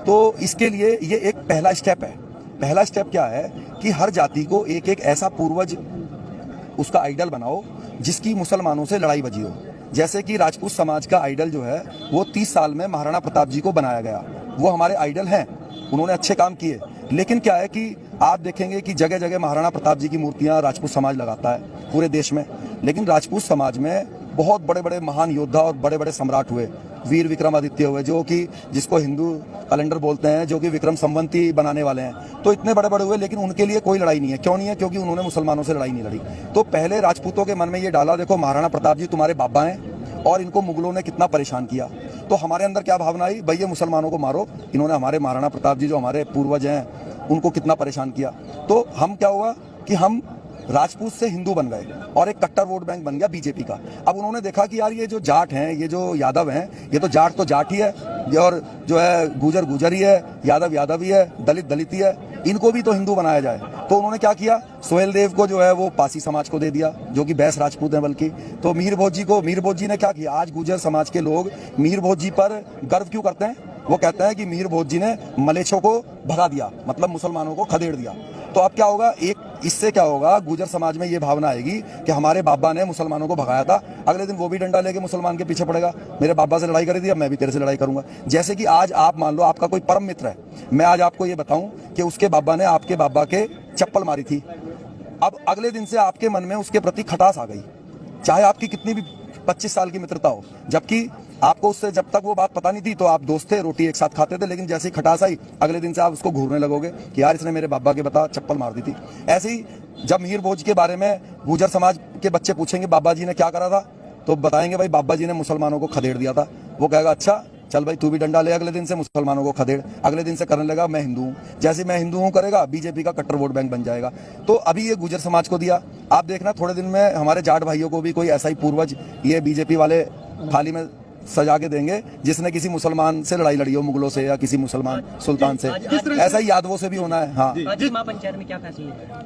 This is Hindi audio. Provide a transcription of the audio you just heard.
तो इसके लिए ये एक पहला स्टेप है। पहला स्टेप क्या है कि हर जाति को एक एक ऐसा पूर्वज उसका आइडल बनाओ जिसकी मुसलमानों से लड़ाई बजी हो। जैसे कि राजपूत समाज का आइडल जो है वो 30 साल में महाराणा प्रताप जी को बनाया गया, वो हमारे आइडल हैं, उन्होंने अच्छे काम किए। लेकिन क्या है कि आप देखेंगे कि जगह जगह महाराणा प्रताप जी की मूर्तियां राजपूत समाज लगाता है पूरे देश में, लेकिन राजपूत समाज में बहुत बड़े बड़े महान योद्धा और बड़े बड़े सम्राट हुए, वीर विक्रमादित्य हुए, जो कि जिसको हिंदू कैलेंडर बोलते हैं, जो कि विक्रम संवंती बनाने वाले हैं। तो इतने बड़े बड़े हुए, लेकिन उनके लिए कोई लड़ाई नहीं है। क्यों नहीं है? क्योंकि उन्होंने मुसलमानों से लड़ाई नहीं लड़ी। तो पहले राजपूतों के मन में ये डाला, देखो महाराणा प्रताप जी तुम्हारे बाबा हैं और इनको मुगलों ने कितना परेशान किया। तो हमारे अंदर क्या भावना आई, भाई ये मुसलमानों को मारो, इन्होंने हमारे महाराणा प्रताप जी जो हमारे पूर्वज हैं उनको कितना परेशान किया। तो हम क्या हुआ कि हम राजपूत से हिंदू बन गए और एक कट्टर वोट बैंक बन गया बीजेपी का। अब उन्होंने देखा कि यार ये जो जाट हैं, ये जो यादव हैं, ये तो जाट ही है, और जो है गुजर गुजर ही है, यादव ही है, दलित दलित ही है, इनको भी तो हिंदू बनाया जाए। तो उन्होंने क्या किया, सोहेल देव को जो है वो पासी समाज को दे दिया, जो कि बैस राजपूत है बल्कि। तो मीर भोज जी ने क्या किया, आज गुजर समाज के लोग मीर भोज जी पर गर्व क्यों करते हैं? वो कहते हैं कि मीर भोज जी ने मलेच्छों को भगा दिया, मतलब मुसलमानों को खदेड़ दिया। तो अब क्या होगा, एक इससे क्या होगा, गुजर समाज में ये भावना आएगी कि हमारे बाबा ने मुसलमानों को भगाया था, अगले दिन वो भी डंडा लेके मुसलमान के पीछे पड़ेगा, मेरे बाबा से लड़ाई करी थी, अब मैं भी तेरे से लड़ाई करूंगा। जैसे कि आज आप मान लो आपका कोई परम मित्र है, मैं आज आपको ये बताऊं कि उसके बाबा ने आपके बाबा के चप्पल मारी थी, अब अगले दिन से आपके मन में उसके प्रति खटास आ गई, चाहे आपकी कितनी भी 25 साल की मित्रता हो। जबकि आपको उससे जब तक वो बात पता नहीं थी तो आप दोस्त थे, रोटी एक साथ खाते थे, लेकिन जैसे ही खटास आई अगले दिन से आप उसको घूरने लगोगे कि यार इसने मेरे बाबा के बता चप्पल मार दी थी। ऐसे ही जब मीर भोज के बारे में गुजर समाज के बच्चे पूछेंगे बाबा जी ने क्या करा था, तो बताएंगे भाई बाबा जी ने मुसलमानों को खदेड़ दिया था। वो कहेगा अच्छा चल भाई तू भी डंडा ले, अगले दिन से मुसलमानों को खदेड़, अगले दिन से करने लगा मैं हिंदू हूँ, जैसे मैं हिंदू हूँ करेगा, बीजेपी का कट्टर वोट बैंक बन जाएगा। तो अभी ये गुजर समाज को दिया, आप देखना थोड़े दिन में हमारे जाट भाइयों को भी कोई ऐसा ही पूर्वज ये बीजेपी वाले थाली में सजा के देंगे जिसने किसी मुसलमान से लड़ाई लड़ी हो, मुगलों से या किसी मुसलमान सुल्तान से। ऐसा ही यादवों से भी होना है। हाँ, पंचायत में क्या फैसला